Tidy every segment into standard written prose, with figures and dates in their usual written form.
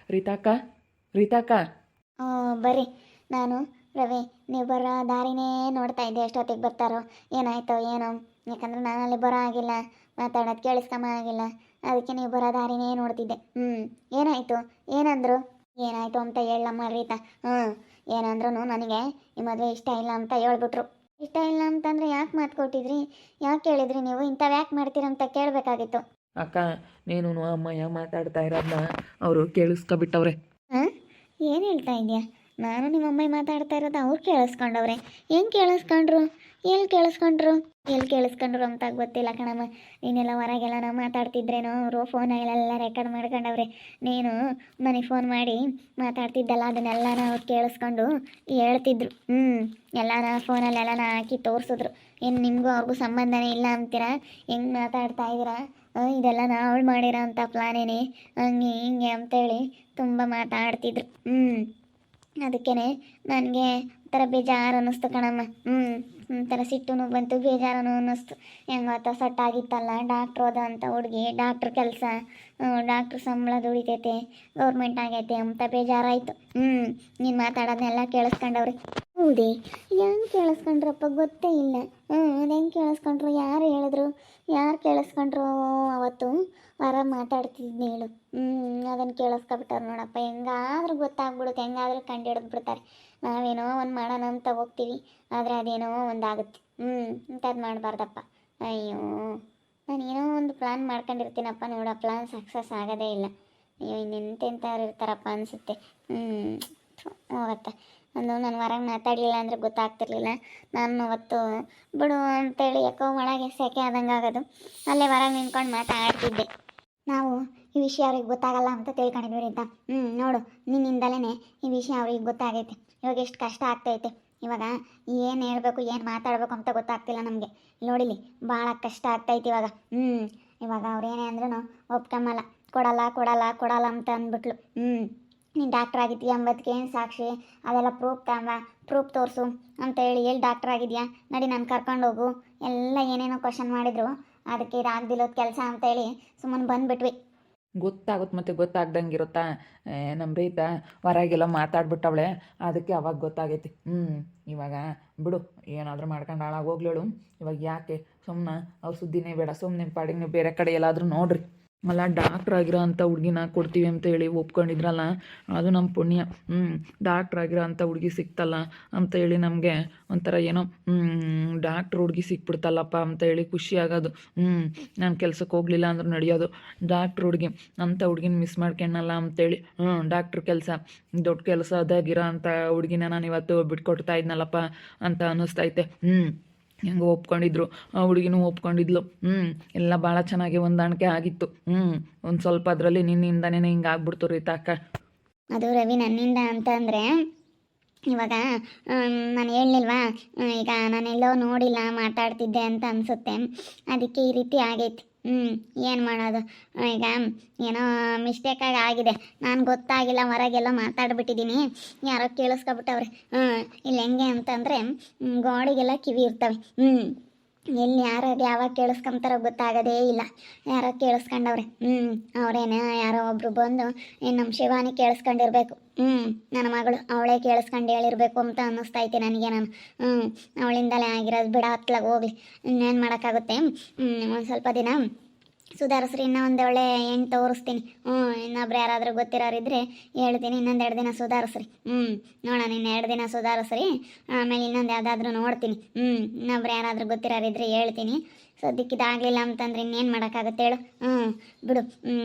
ರೀತಾಕ್ಕ ರೀತಾಕ್ಕ. ಬರ್ರಿ. ನಾನು ರವಿ, ನೀವು ಬರೋ ದಾರಿನೇ ನೋಡ್ತಾ ಇದ್ದೆ, ಎಷ್ಟೊತ್ತಿಗೆ ಬರ್ತಾರೋ ಏನಾಯ್ತೋ ಏನೋ. ಯಾಕಂದ್ರೆ ನಾನು ಅಲ್ಲಿ ಬರೋ ಆಗಿಲ್ಲ, ಮಾತಾಡೋದು ಕೇಳಿಸ್ಕೊಂಬ ಆಗಿಲ್ಲ. ಅದಕ್ಕೆ ನೀವು ಬರೋ ದಾರಿನೇ ನೋಡ್ತಿದ್ದೆ. ಏನಾಯಿತು, ಏನಂದ್ರು, ಏನಾಯಿತು ಅಂತ ಹೇಳಮ್ಮ ರೀತಾ. ಏನಂದ್ರೂ ನನಗೆ ಈ ಮದುವೆ ಇಷ್ಟ ಇಲ್ಲ ಅಂತ ಹೇಳ್ಬಿಟ್ರು. ಇಷ್ಟ ಇಲ್ಲ ಅಂತಂದರೆ ಯಾಕೆ ಮಾತು ಕೊಟ್ಟಿದ್ರಿ, ಯಾಕೆ ಕೇಳಿದ್ರಿ ನೀವು, ಇಂಥವು ಯಾಕೆ ಮಾಡ್ತೀರಂತ ಕೇಳಬೇಕಾಗಿತ್ತು. ಅಕ್ಕ, ನೀನು ಅಮ್ಮಯ್ಯ ಮಾತಾಡ್ತಾ ಇರೋದನ್ನ ಅವರು ಕೇಳಿಸ್ಕೊಬಿಟ್ಟವ್ರೆ. ಏನು ಹೇಳ್ತಾ ಇದೆಯಾ? ನಾನು ನಿಮ್ಮಮ್ಮ ಮಾತಾಡ್ತಾ ಇರೋದು ಅವ್ರು ಕೇಳಿಸ್ಕೊಂಡವ್ರೆ. ಹೆಂಗೆ ಕೇಳಿಸ್ಕೊಂಡ್ರು, ಎಲ್ಲಿ ಕೇಳಿಸ್ಕೊಂಡ್ರು ಅಂತ ಗೊತ್ತಿಲ್ಲ ಕಣಮ್ಮ. ನೀನೆಲ್ಲ ಹೊರಗೆಲ್ಲ ನಾವು ಮಾತಾಡ್ತಿದ್ರೇನೋ ಅವರು ಫೋನಲ್ಲೆಲ್ಲ ರೆಕಾರ್ಡ್ ಮಾಡ್ಕೊಂಡವ್ರೆ. ನೀನು ನನಗೆ ಫೋನ್ ಮಾಡಿ ಮಾತಾಡ್ತಿದ್ದಲ್ಲ, ಅದನ್ನೆಲ್ಲನ ಅವ್ರು ಕೇಳಿಸ್ಕೊಂಡು ಹೇಳ್ತಿದ್ರು. ಎಲ್ಲನ ಫೋನಲ್ಲೆಲ್ಲನ ಹಾಕಿ ತೋರಿಸಿದ್ರು. ಏನು ನಿಮಗೂ ಅವ್ರಿಗೂ ಸಂಬಂಧನೇ ಇಲ್ಲ ಅಂತೀರಾ, ಹೆಂಗೆ ಮಾತಾಡ್ತಾ ಇದ್ದೀರಾ, ಇದೆಲ್ಲ ನಾವು ಮಾಡಿರೋ ಅಂಥ ಪ್ಲಾನೇನೆ, ಹಂಗೆ ಹಿಂಗೆ ಅಂತೇಳಿ ತುಂಬ ಮಾತಾಡ್ತಿದ್ರು. ಅದಕ್ಕೇ ನನಗೆ ಒಂಥರ ಬೇಜಾರು ಅನ್ನಿಸ್ತು ಕಣಮ್ಮ. ಒಂಥರ ಸಿಟ್ಟು ಬಂತು, ಬೇಜಾರು ಅನ್ನಿಸ್ತು. ಹೆಂಗತ್ತ ಸಟ್ಟಾಗಿತ್ತಲ್ಲ, ಡಾಕ್ಟ್ರು ಹೋದ ಅಂತ ಹುಡುಗಿ, ಡಾಕ್ಟ್ರ್ ಕೆಲಸ, ಡಾಕ್ಟ್ರ್ ಸಂಬಳ ದುಡಿತೈತೆ, ಗೌರ್ಮೆಂಟ್ ಆಗೈತೆ ಅಂತ ಬೇಜಾರಾಯಿತು. ನೀನು ಮಾತಾಡೋದನ್ನೆಲ್ಲ ಕೇಳಿಸ್ಕೊಂಡವ್ರಿ. ಹೌದೇ? ಹೆಂಗೆ ಕೇಳಿಸ್ಕೊಂಡ್ರಪ್ಪ, ಗೊತ್ತೇ ಇಲ್ಲ. ಅದು ಹೆಂಗೆ ಕೇಳಿಸ್ಕೊಂಡ್ರು, ಯಾರು ಹೇಳಿದ್ರು, ಯಾರು ಕೇಳಿಸ್ಕೊಂಡ್ರು ಅವತ್ತು ಹೊರ ಮಾತಾಡ್ತಿದ್ನಿ ಹೇಳು. ಅದನ್ನು ಕೇಳಿಸ್ಕೊಬಿಟ್ಟಾರೆ ನೋಡಪ್ಪ. ಹೆಂಗಾದ್ರೂ ಗೊತ್ತಾಗ್ಬಿಡುತ್ತೆ, ಹೆಂಗಾದ್ರೂ ಕಂಡು ಹಿಡಿದ್ಬಿಡ್ತಾರೆ. ನಾವೇನೋ ಒಂದು ಮಾಡೋಣ ಅಂತ ಹೋಗ್ತೀವಿ, ಆದರೆ ಅದೇನೋ ಒಂದಾಗುತ್ತೆ. ಇಂಥದ್ದು ಮಾಡಬಾರ್ದಪ್ಪ. ಅಯ್ಯೋ, ನಾನು ಏನೋ ಒಂದು ಪ್ಲ್ಯಾನ್ ಮಾಡ್ಕೊಂಡಿರ್ತೀನಪ್ಪ, ನೋಡು ಆ ಪ್ಲ್ಯಾನ್ ಸಕ್ಸಸ್ ಆಗೋದೇ ಇಲ್ಲ. ಅಯ್ಯೋ, ಇನ್ನೆಂತೆಂಥವ್ರು ಇರ್ತಾರಪ್ಪ ಅನಿಸುತ್ತೆ. ಹೋಗತ್ತೆ. ನಾನು ಹೊರಗೆ ಮಾತಾಡಲಿಲ್ಲ ಅಂದರೆ ಗೊತ್ತಾಗ್ತಿರ್ಲಿಲ್ಲ. ನಾನು ಅವತ್ತು ಬಿಡು ಅಂತೇಳಿ ಯಾಕೋ ಒಳಗೆ ಸೆಕೆ ಆದಂಗೆ ಆಗೋದು, ಅಲ್ಲೇ ಹೊರಗೆ ನಿಂತ್ಕೊಂಡು ಮಾತಾಡ್ತಿದ್ದೆ. ನಾವು ಈ ವಿಷಯ ಅವ್ರಿಗೆ ಗೊತ್ತಾಗಲ್ಲ ಅಂತ ತಿಳ್ಕೊಂಡಿದ್ವಿ ಅಂತ. ನೋಡು, ನಿನ್ನಿಂದಲೇ ಈ ವಿಷಯ ಅವ್ರಿಗೆ ಗೊತ್ತಾಗೈತೆ. ಇವಾಗ ಎಷ್ಟು ಕಷ್ಟ ಆಗ್ತೈತೆ. ಇವಾಗ ಏನು ಹೇಳಬೇಕು, ಏನು ಮಾತಾಡಬೇಕು ಅಂತ ಗೊತ್ತಾಗ್ತಿಲ್ಲ ನಮಗೆ. ನೋಡಿಲಿ, ಭಾಳ ಕಷ್ಟ ಆಗ್ತೈತೆ ಇವಾಗ. ಇವಾಗ ಅವ್ರೇನೇ ಅಂದ್ರೂ ಒಪ್ಕೊಂಬಲ್ಲ, ಕೊಡಲ್ಲ ಅಂತ ಅಂದ್ಬಿಟ್ಲು. ನೀನು ಡಾಕ್ಟ್ರ್ ಆಗಿದ್ದೀಯಾ ಅಂಬದಕ್ಕೆ ಏನು ಸಾಕ್ಷಿ, ಅದೆಲ್ಲ ಪ್ರೂಫ್ ತೋರಿಸು ಅಂತ ಹೇಳಿ ಡಾಕ್ಟ್ರ್ ಆಗಿದೆಯಾ, ನಡಿ ನಾನು ಕರ್ಕೊಂಡೋಗು, ಎಲ್ಲ ಏನೇನೋ ಕ್ವಶನ್ ಮಾಡಿದ್ರು. ಅದಕ್ಕೆ ಇದಾಗ್ದಿಲ್ಲೋದು ಕೆಲಸ ಅಂತೇಳಿ ಸುಮ್ಮನೆ ಬಂದುಬಿಟ್ವಿ. ಗೊತ್ತಾಗುತ್ತೆ, ಮತ್ತೆ ಗೊತ್ತಾಗ್ದಂಗೆ ಇರುತ್ತಾ? ನಮ್ಮ ರೈತ ಹೊರಗೆಲ್ಲ ಮಾತಾಡ್ಬಿಟ್ಟವಳೆ, ಅದಕ್ಕೆ ಅವಾಗ ಗೊತ್ತಾಗೈತಿ. ಇವಾಗ ಬಿಡು, ಏನಾದರೂ ಮಾಡ್ಕೊಂಡು ಹಾಳಾಗೋಗ್ಲೇಳು. ಇವಾಗ ಯಾಕೆ ಸುಮ್ಮನೆ ಅವ್ರ ಸುದ್ದಿನೇ ಬೇಡ, ಸುಮ್ಮನೆ ಪಾಡಿಗೆ ನೀವು ಬೇರೆ ಕಡೆ ಎಲ್ಲಾದರೂ ನೋಡ್ರಿ. ಅಲ್ಲ, ಡಾಕ್ಟ್ರ್ ಆಗಿರೋ ಅಂಥ ಹುಡುಗಿನ ಕೊಡ್ತೀವಿ ಅಂತ ಹೇಳಿ ಒಪ್ಕೊಂಡಿದ್ರಲ್ಲ, ಅದು ನಮ್ಮ ಪುಣ್ಯ. ಡಾಕ್ಟ್ರ್ ಆಗಿರೋ ಅಂಥ ಹುಡುಗಿ ಸಿಕ್ತಲ್ಲ ಅಂತ ಹೇಳಿ ನಮಗೆ ಒಂಥರ ಏನೋ ಡಾಕ್ಟ್ರ್ ಹುಡುಗಿ ಸಿಕ್ಬಿಡ್ತಲ್ಲಪ್ಪ ಅಂತ ಹೇಳಿ ಖುಷಿ ಆಗೋದು. ನಾನು ಕೆಲ್ಸಕ್ಕೆ ಹೋಗಲಿಲ್ಲ ಅಂದ್ರೂ ನಡೆಯೋದು. ಡಾಕ್ಟ್ರ್ ಹುಡುಗಿ ಅಂಥ ಹುಡುಗಿನ ಮಿಸ್ ಮಾಡ್ಕೊಂಡಲ್ಲ ಅಂತೇಳಿ ಡಾಕ್ಟ್ರ್ ಕೆಲಸ ದೊಡ್ಡ ಕೆಲಸದಾಗಿರೋ ಅಂಥ ಹುಡುಗಿನ ನಾನು ಇವತ್ತು ಬಿಟ್ಕೊಡ್ತಾ ಇದ್ನಲ್ಲಪ್ಪ ಅಂತ ಅನ್ನಿಸ್ತೈತೆ. ಹೆಂಗೆ ಒಪ್ಕೊಂಡಿದ್ರು, ಆ ಹುಡುಗಿನೂ ಒಪ್ಕೊಂಡಿದ್ಲು. ಎಲ್ಲ ಭಾಳ ಚೆನ್ನಾಗಿ ಹೊಂದಾಣಿಕೆ ಆಗಿತ್ತು. ಒಂದು ಸ್ವಲ್ಪ ಅದರಲ್ಲಿ ನಿನ್ನಿಂದನೇ ಹಿಂಗೆ ಆಗ್ಬಿಡ್ತು ರೀತಾಕ್ಕ. ಅದು ರವಿ, ನನ್ನಿಂದ ಅಂತ ಅಂದರೆ ಇವಾಗ ನಾನು ಹೇಳಲಿಲ್ವಾ, ಈಗ ನಾನೆಲ್ಲೋ ನೋಡಿಲ್ಲ ಮಾತಾಡ್ತಿದ್ದೆ ಅಂತ ಅನಿಸುತ್ತೆ, ಅದಕ್ಕೆ ಈ ರೀತಿ ಆಗೈತಿ. ಏನು ಮಾಡೋದು, ಈಗ ಏನೋ ಮಿಸ್ಟೇಕಾಗಿ ಆಗಿದೆ, ನಾನು ಗೊತ್ತಾಗಿಲ್ಲ, ಹೊರಗೆಲ್ಲ ಮಾತಾಡ್ಬಿಟ್ಟಿದ್ದೀನಿ, ಯಾರೋ ಕೇಳಿಸ್ಕೊಬಿಟ್ಟವ್ರೆ. ಇಲ್ಲಿ ಹೆಂಗೆ ಅಂತಂದರೆ ಗೋಡೆಗೆಲ್ಲ ಕಿವಿ ಇರ್ತವೆ. ಎಲ್ಲಿ ಯಾವಾಗ ಕೇಳಿಸ್ಕೊಂತಾರೋ ಗೊತ್ತಾಗೋದೇ ಇಲ್ಲ. ಯಾರೋ ಕೇಳಿಸ್ಕೊಂಡವ್ರೆ. ಅವರೇನೆ ಯಾರೋ ಒಬ್ರು ಬಂದು ನಮ್ಮ ಶಿವಾನಿ ಕೇಳಿಸ್ಕೊಂಡಿರ್ಬೇಕು. ನನ್ನ ಮಗಳು ಅವಳೇ ಕೇಳಿಸ್ಕೊಂಡು ಹೇಳಿರ್ಬೇಕು ಅಂತ ಅನ್ನಿಸ್ತೈತೆ ನನಗೆ. ನಾನು ಅವಳಿಂದಲೇ ಆಗಿರೋದು, ಬಿಡ ಹತ್ಲಾಗ ಹೋಗ್ಲಿ, ಇನ್ನೇನು ಮಾಡೋಕ್ಕಾಗುತ್ತೆ. ಒಂದು ಸ್ವಲ್ಪ ದಿನ ಸುಧಾರಿಸ್ರಿ, ಇನ್ನೂ ಒಂದು ಒಳ್ಳೆ ಹೆಣ್ಣು ತೋರಿಸ್ತೀನಿ. ಇನ್ನೊಬ್ರು ಯಾರಾದರೂ ಗೊತ್ತಿರೋರಿದ್ದರೆ ಹೇಳ್ತೀನಿ, ಇನ್ನೊಂದು 2 ದಿನ ಸುಧಾರಿಸ್ರಿ. ನೋಡೋಣ, ಇನ್ನು 2 ದಿನ ಸುಧಾರಿಸ್ರಿ, ಆಮೇಲೆ ಇನ್ನೊಂದು ಯಾವುದಾದ್ರೂ ನೋಡ್ತೀನಿ. ಇನ್ನೊಬ್ರು ಯಾರಾದರೂ ಗೊತ್ತಿರೋರಿದ್ದರೆ ಹೇಳ್ತೀನಿ. ಸದ್ಯಕ್ಕಿದಾಗಲಿಲ್ಲ ಅಂತಂದ್ರೆ ಇನ್ನೇನು ಮಾಡೋಕ್ಕಾಗುತ್ತೆ ಹೇಳು. ಬಿಡು,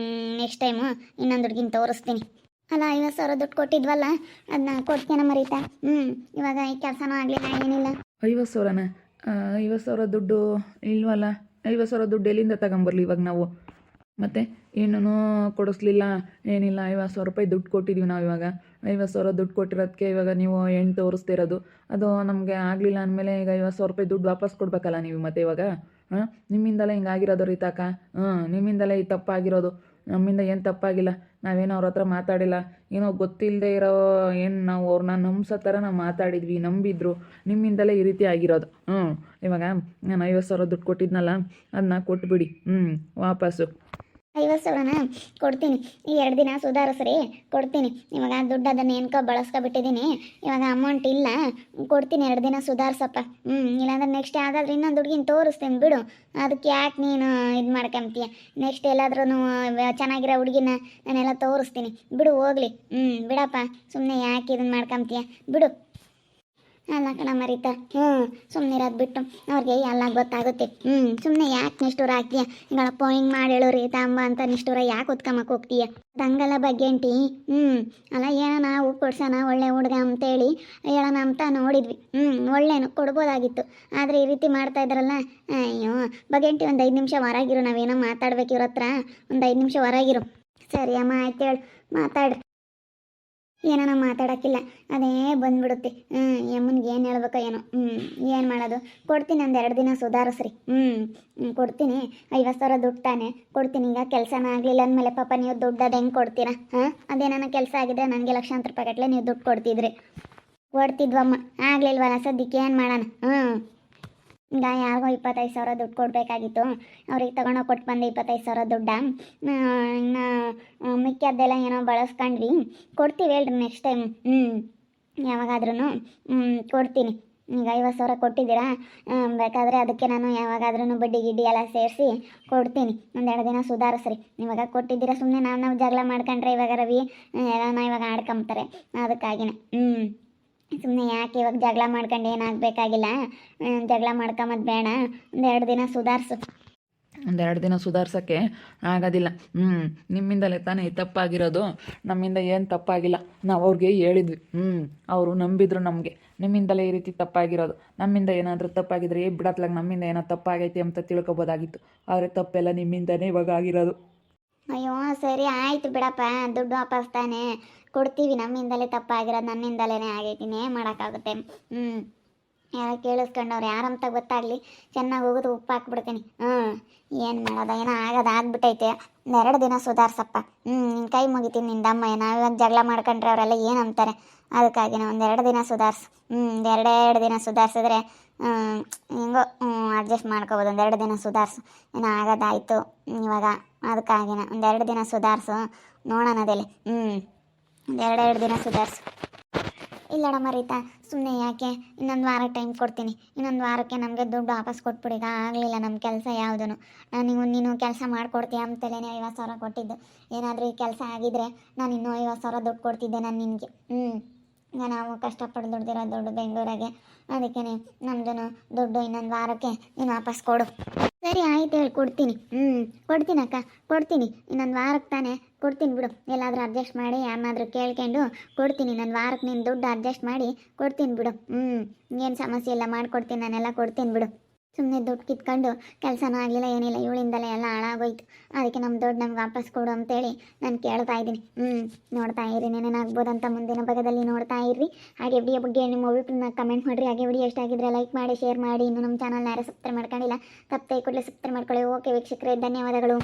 ನೆಕ್ಸ್ಟ್ ಟೈಮು ಇನ್ನೊಂದು ಹುಡುಗಿನ ತೋರಿಸ್ತೀನಿ. ಅಲ್ಲ, 50,000 ದುಡ್ಡು ಕೊಟ್ಟಿದ್ವಲ್ಲ, ಅದನ್ನ ಕೊಡ್ತೇನೆ ಮರೀತಾ. ಇವಾಗ ಈ ಕೆಲಸನೂ ಆಗಲಿಲ್ಲ, ಏನಿಲ್ಲ. 50,000ನ? 50,000 ದುಡ್ಡು ಇಲ್ವಲ್ಲ. 50,000 ದುಡ್ಡು ಎಲ್ಲಿಂದ ತಗೊಂಬರ್ಲಿ ಇವಾಗ ನಾವು? ಮತ್ತು ಏನೂ ಕೊಡಿಸ್ಲಿಲ್ಲ, ಏನಿಲ್ಲ. 50,000 ರೂಪಾಯಿ ದುಡ್ಡು ಕೊಟ್ಟಿದ್ದೀವಿ ನಾವು. ಇವಾಗ 50,000 ದುಡ್ಡು ಕೊಟ್ಟಿರೋದಕ್ಕೆ ಇವಾಗ ನೀವು ಹೆಣ್ಣು ತೋರಿಸ್ತಿರೋದು, ಅದು ನಮಗೆ ಆಗಲಿಲ್ಲ ಅಂದಮೇಲೆ ಈಗ 50,000 ರೂಪಾಯಿ ದುಡ್ಡು ವಾಪಸ್ ಕೊಡಬೇಕಲ್ಲ ನೀವು. ಮತ್ತು ಇವಾಗ ನಿಮ್ಮಿಂದಲೇ ಹಿಂಗಾಗಿರೋದು ರೀತಾಕ. ನಿಮ್ಮಿಂದಲೇ ಈ ತಪ್ಪಾಗಿರೋದು, ನಮ್ಮಿಂದ ಏನು ತಪ್ಪಾಗಿಲ್ಲ. ನಾವೇನೋ ಅವ್ರ ಹತ್ರ ಮಾತಾಡಿಲ್ಲ, ಏನೋ ಗೊತ್ತಿಲ್ಲದೆ ಇರೋ ಏನು ನಾವು ಅವ್ರನ್ನ ನಂಬಿಸೋ ಥರ ನಾವು ಮಾತಾಡಿದ್ವಿ, ನಂಬಿದ್ರು. ನಿಮ್ಮಿಂದಲೇ ಈ ರೀತಿ ಆಗಿರೋದು. ಇವಾಗ ನಾನು 50,000 ದುಡ್ಡು ಕೊಟ್ಟಿದ್ನಲ್ಲ, ಅದನ್ನ ಕೊಟ್ಬಿಡಿ ವಾಪಸ್ಸು. 50 ಸಾವಿರನ ಕೊಡ್ತೀನಿ. ಈ 2 ದಿನ ಸುಧಾರಿಸ್ರಿ, ಕೊಡ್ತೀನಿ. ಇವಾಗ ದುಡ್ಡು ಅದನ್ನು ಏನ್ಕೋ ಬಳಸ್ಕೊಬಿಟ್ಟಿದ್ದೀನಿ, ಇವಾಗ ಅಮೌಂಟ್ ಇಲ್ಲ, ಕೊಡ್ತೀನಿ. 2 ದಿನ ಸುಧಾರಿಸಪ್ಪ. ಇಲ್ಲಾಂದ್ರೆ ನೆಕ್ಸ್ಟ್ ಯಾವುದಾದ್ರೂ ಇನ್ನೊಂದು ಹುಡುಗಿನ ತೋರಿಸ್ತೀನಿ ಬಿಡು. ಅದಕ್ಕೆ ಯಾಕೆ ನೀನು ಇದು ಮಾಡ್ಕೊಂತೀಯ? ನೆಕ್ಸ್ಟ್ ಎಲ್ಲಾದ್ರೂ ಚೆನ್ನಾಗಿರೋ ಹುಡುಗಿನ ನಾನೆಲ್ಲ ತೋರಿಸ್ತೀನಿ ಬಿಡು, ಹೋಗ್ಲಿ. ಬಿಡಪ್ಪ, ಸುಮ್ಮನೆ ಯಾಕೆ ಇದನ್ನು ಮಾಡ್ಕೊಂತೀಯ ಬಿಡು. ಅಲ್ಲ ಕಣ ಮರಿತ, ಸುಮ್ಮನಿರೋದು ಬಿಟ್ಟು ಅವ್ರಿಗೆ ಎಲ್ಲ ಗೊತ್ತಾಗುತ್ತೆ. ಸುಮ್ಮನೆ ಯಾಕೆ ನಿಷ್ಠೂರ ಆಗ್ತೀಯ? ಹಿಂಗಳಪ್ಪ ಹಿಂಗೆ ಮಾಡಿ ಹೇಳು ರೀತಾ ಅಂಬ ಅಂತ ನಿಷ್ಠೂರ ಯಾಕೆ ಉತ್ಕಮಕ್ಕೆ ಹೋಗ್ತೀಯ? ಹಂಗಲ್ಲ ಬಗ್ಗೆಂಟಿ. ಅಲ್ಲ ಏನೋ ನಾವು ಕೊಡ್ಸೋಣ ಒಳ್ಳೆ ಹುಡುಗ ಅಂತೇಳಿ ಹೇಳೋಣ ಅಂತ ನೋಡಿದ್ವಿ. ಒಳ್ಳೇನು ಕೊಡ್ಬೋದಾಗಿತ್ತು, ಆದರೆ ಈ ರೀತಿ ಮಾಡ್ತಾ ಇದ್ರಲ್ಲ. ಅಯ್ಯೋ ಬಗ್ಗೆಂಟಿ, ಒಂದು 5 ನಿಮಿಷ ಹೊರಗಿರು, ನಾವೇನೋ ಮಾತಾಡ್ಬೇಕು ಇವ್ರ ಹತ್ರ. ಒಂದು 5 ನಿಮಿಷ ಹೊರಗಿರು. ಸರಿ ಅಮ್ಮ, ಆಯ್ತು ಹೇಳು, ಮಾತಾಡು. ಏನೋ ಮಾತಾಡೋಕ್ಕಿಲ್ಲ, ಅದೇ ಬಂದ್ಬಿಡುತ್ತೆ. ಯಮ್ಮನಿಗೆ ಏನು ಹೇಳ್ಬೇಕೋ ಏನೋ. ಏನು ಮಾಡೋದು? ಕೊಡ್ತೀನಿ, ಒಂದು 2 ದಿನ ಸುಧಾರಿಸ್ರಿ. ಕೊಡ್ತೀನಿ. 50 ಸಾವಿರ ದುಡ್ಡು ತಾನೆ ಕೊಡ್ತೀನಿ. ಈಗ ಕೆಲಸನ ಆಗಲಿಲ್ಲ ಅಂದಮೇಲೆ ಪಾಪ ನೀವು ದುಡ್ಡು ಅದು ಹೆಂಗೆ ಕೊಡ್ತೀರಾ? ಅದೇನೋ ಕೆಲಸ ಆಗಿದೆ, ನನಗೆ ಲಕ್ಷಾಂತರ ರೂಪಾಯಿ ಗಟ್ಟಲೆ ನೀವು ದುಡ್ಡು ಕೊಡ್ತಿದ್ರಿ. ಕೊಡ್ತಿದ್ವಮ್ಮ, ಆಗಲಿಲ್ವಲ್ಲ, ಸದ್ಯಕ್ಕೆ ಏನು ಮಾಡೋಣ? ಈಗ ಯಾರಿಗೋ 25 ಸಾವಿರ ದುಡ್ಡು ಕೊಡಬೇಕಾಗಿತ್ತು, ಅವ್ರಿಗೆ ತಗೊಂಡೋಗಿ ಕೊಟ್ಟು ಬಂದೆ 25 ಸಾವಿರ ದುಡ್ಡ. ಇನ್ನು ಮಿಕ್ಕಿದ್ದೆಲ್ಲ ಏನೋ ಬಳಸ್ಕೊಂಡ್ವಿ. ಕೊಡ್ತೀವಿ ಹೇಳ್ರಿ ನೆಕ್ಸ್ಟ್ ಟೈಮ್. ಯಾವಾಗಾದ್ರೂ ಕೊಡ್ತೀನಿ. ಈಗ 50 ಸಾವಿರ ಕೊಟ್ಟಿದ್ದೀರಾ, ಬೇಕಾದರೆ ಅದಕ್ಕೆ ನಾನು ಯಾವಾಗಾದ್ರೂ ಬಡ್ಡಿ ಗಿಡ್ಡಿ ಎಲ್ಲ ಸೇರಿಸಿ ಕೊಡ್ತೀನಿ. ಒಂದು 2 ದಿನ ಸುಧಾರಿಸ್ರಿ. ಇವಾಗ ಕೊಟ್ಟಿದ್ದೀರಾ, ಸುಮ್ಮನೆ ನಾವು ಜಗಳ ಮಾಡ್ಕೊಂಡ್ರೆ ಇವಾಗ ರವಿ ಎಲ್ಲನ ಇವಾಗ ಆಡ್ಕೊಂತಾರೆ. ಅದಕ್ಕಾಗಿನೇ ಸುಮ್ಮನೆ ಯಾಕೆ ಇವಾಗ ಜಗಳ ಮಾಡ್ಕೊಂಡು ಏನಾಗಬೇಕಾಗಿಲ್ಲ. ಜಗಳ ಮಾಡ್ಕೊಂಬದು ಬೇಡ. ಒಂದು 2 ದಿನ ಸುಧಾರಿಸು. ಒಂದು 2 ದಿನ ಸುಧಾರ್ಸೋಕ್ಕೆ ಆಗೋದಿಲ್ಲ. ನಿಮ್ಮಿಂದಲೇ ತಾನೇ ತಪ್ಪಾಗಿರೋದು, ನಮ್ಮಿಂದ ಏನು ತಪ್ಪಾಗಿಲ್ಲ. ನಾವು ಅವ್ರಿಗೆ ಹೇಳಿದ್ವಿ, ಅವರು ನಂಬಿದ್ರು ನಮಗೆ. ನಿಮ್ಮಿಂದಲೇ ಈ ರೀತಿ ತಪ್ಪಾಗಿರೋದು, ನಮ್ಮಿಂದ ಏನಾದರೂ ತಪ್ಪಾಗಿದ್ರೆ ಬಿಡತ್ಲಾಗ ನಮ್ಮಿಂದ ಏನೋ ತಪ್ಪಾಗೈತಿ ಅಂತ ತಿಳ್ಕೊಬೋದಾಗಿತ್ತು. ಆದರೆ ತಪ್ಪೆಲ್ಲ ನಿಮ್ಮಿಂದನೇ ಇವಾಗ ಆಗಿರೋದು. ಅಯ್ಯೋ ಸರಿ ಆಯಿತು ಬಿಡಪ್ಪ, ದುಡ್ಡು ವಾಪಸ್ ತಾನೇ ಕೊಡ್ತೀವಿ. ನಮ್ಮಿಂದಲೇ ತಪ್ಪಾಗಿರೋದು, ನನ್ನಿಂದಲೇ ಆಗೈತಿನೇ ಮಾಡೋಕ್ಕಾಗುತ್ತೆ. ಯಾರು ಕೇಳಿಸ್ಕೊಂಡವ್ರು ಯಾರಂತ ಗೊತ್ತಾಗಲಿ, ಚೆನ್ನಾಗಿ ಹೋಗೋದು ಉಪ್ಪು ಹಾಕ್ಬಿಡ್ತೀನಿ. ಏನು ಮಾಡೋದ, ಏನೋ ಆಗೋದು ಆಗ್ಬಿಟ್ಟೈತೆ. 2 ದಿನ ಸುಧಾರಿಸಪ್ಪ. ನಿನ್ನ ಕೈ ಮುಗಿತೀನಿ, ನಿಂದಮ್ಮ. ನಾವಿವಾಗ ಜಗಳ ಮಾಡ್ಕೊಂಡ್ರೆ ಅವರೆಲ್ಲ ಏನಂತಾರೆ? ಅದಕ್ಕಾಗಿ ನಾವು ಒಂದು 2 ದಿನ ಸುಧಾರಿಸು. 2 ದಿನ ಸುಧಾರಿಸಿದ್ರೆ ಹೆಂಗೋ ಅಡ್ಜಸ್ಟ್ ಮಾಡ್ಕೋಬೋದು. ಒಂದು 2 ದಿನ ಸುಧಾರಿಸು, ಏನೋ ಆಗೋದಾಯಿತು ಇವಾಗ. ಅದಕ್ಕಾಗಿನ ಒಂದು 2 ದಿನ ಸುಧಾರಿಸು, ನೋಡೋಣ ಅದೇಲಿ. ಒಂದು 2 ದಿನ ಸುಧಾರಿಸು. ಇಲ್ಲಡ ಮರೀತಾ, ಸುಮ್ಮನೆ ಯಾಕೆ? ಇನ್ನೊಂದು ವಾರ ಟೈಮ್ ಕೊಡ್ತೀನಿ. ಇನ್ನೊಂದು ವಾರಕ್ಕೆ ನಮಗೆ ದುಡ್ಡು ವಾಪಸ್ ಕೊಟ್ಬಿಡಿ. ಈಗ ಆಗಲಿಲ್ಲ ನಮ್ಮ ಕೆಲಸ ಯಾವುದೂ. ನೀನು ಕೆಲಸ ಮಾಡಿಕೊಡ್ತೀಯ ಅಂತಲೇ 50 ಸಾವಿರ ಕೊಟ್ಟಿದ್ದು. ಏನಾದರೂ ಈ ಕೆಲಸ ಆಗಿದ್ದರೆ ನಾನು ಇನ್ನೂ 50 ಸಾವಿರ ದುಡ್ಡು ಕೊಡ್ತಿದ್ದೆ ನಾನು ನಿನಗೆ. ಈಗ ನಾವು ಕಷ್ಟಪಟ್ಟು ದುಡ್ದಿರೋ ದುಡ್ಡು ಬೆಂಗಳೂರಾಗೆ. ಅದಕ್ಕೆ ನಮ್ಮದು ದುಡ್ಡು ಇನ್ನೊಂದು ವಾರಕ್ಕೆ ನೀನು ವಾಪಸ್ ಕೊಡು. ಸರಿ ಆಯ್ತು, ಹೇಳಿ ಕೊಡ್ತೀನಿ. ಕೊಡ್ತೀನಕ್ಕ, ಕೊಡ್ತೀನಿ. ಇನ್ನೊಂದು ವಾರಕ್ಕೆ ತಾನೇ ಕೊಡ್ತೀನಿ ಬಿಡು. ಎಲ್ಲಾದರೂ ಅಡ್ಜಸ್ಟ್ ಮಾಡಿ ಯಾರನ್ನಾದ್ರೂ ಕೇಳ್ಕೊಂಡು ಕೊಡ್ತೀನಿ. ಇನ್ನೊಂದು ವಾರಕ್ಕೆ ನೀನು ದುಡ್ಡು ಅಡ್ಜಸ್ಟ್ ಮಾಡಿ ಕೊಡ್ತೀನಿ ಬಿಡು. ಏನು ಸಮಸ್ಯೆ ಇಲ್ಲ, ಮಾಡಿಕೊಡ್ತೀನಿ, ನಾನೆಲ್ಲ ಕೊಡ್ತೀನಿ ಬಿಡು. ಸುಮ್ಮನೆ ದುಡ್ಡು ಕಿತ್ಕೊಂಡು ಕೆಲಸನೂ ಆಗಲಿಲ್ಲ, ಏನಿಲ್ಲ, ಇವಳಿಂದಲೇ ಎಲ್ಲ ಹಾಳಾಗೋಯ್ತು. ಅದಕ್ಕೆ ನಮ್ಮ ದುಡ್ಡು ನಮ್ಗೆ ವಾಪಸ್ ಕೊಡು ಅಂತೇಳಿ ನಾನು ಕೇಳ್ತಾ ಇದ್ದೀನಿ. ನೋಡ್ತಾ ಇರಿ, ಏನೇನಾಗ್ಬೋದಂತ ಮುಂದಿನ ಭಾಗದಲ್ಲಿ ನೋಡ್ತಾ ಇರ್ರಿ. ಹಾಗೆ ವಿಡಿಯೋ ಬಗ್ಗೆ ನಿಮ್ಮ ಅಭಿಪ್ರಾಯನ ಕಮೆಂಟ್ ಮಾಡಿರಿ. ಹಾಗೆ ವಿಡಿಯೋ ಇಷ್ಟ ಆಗಿದ್ರೆ ಲೈಕ್ ಮಾಡಿ, ಶೇರ್ ಮಾಡಿ. ಇನ್ನು ನಮ್ಮ ಚಾನಲ್ನ ಯಾರು ಸಬ್ಸ್ಕ್ರೈಬ್ ಮಾಡ್ಕೊಂಡಿಲ್ಲ, ತಪ್ಪದೆ ಕೂಡಲೇ ಸಬ್ಸ್ಕ್ರೈಬ್ ಮಾಡ್ಕೊಳ್ಳಿ. ಓಕೆ ವೀಕ್ಷಕರೇ, ಧನ್ಯವಾದಗಳು.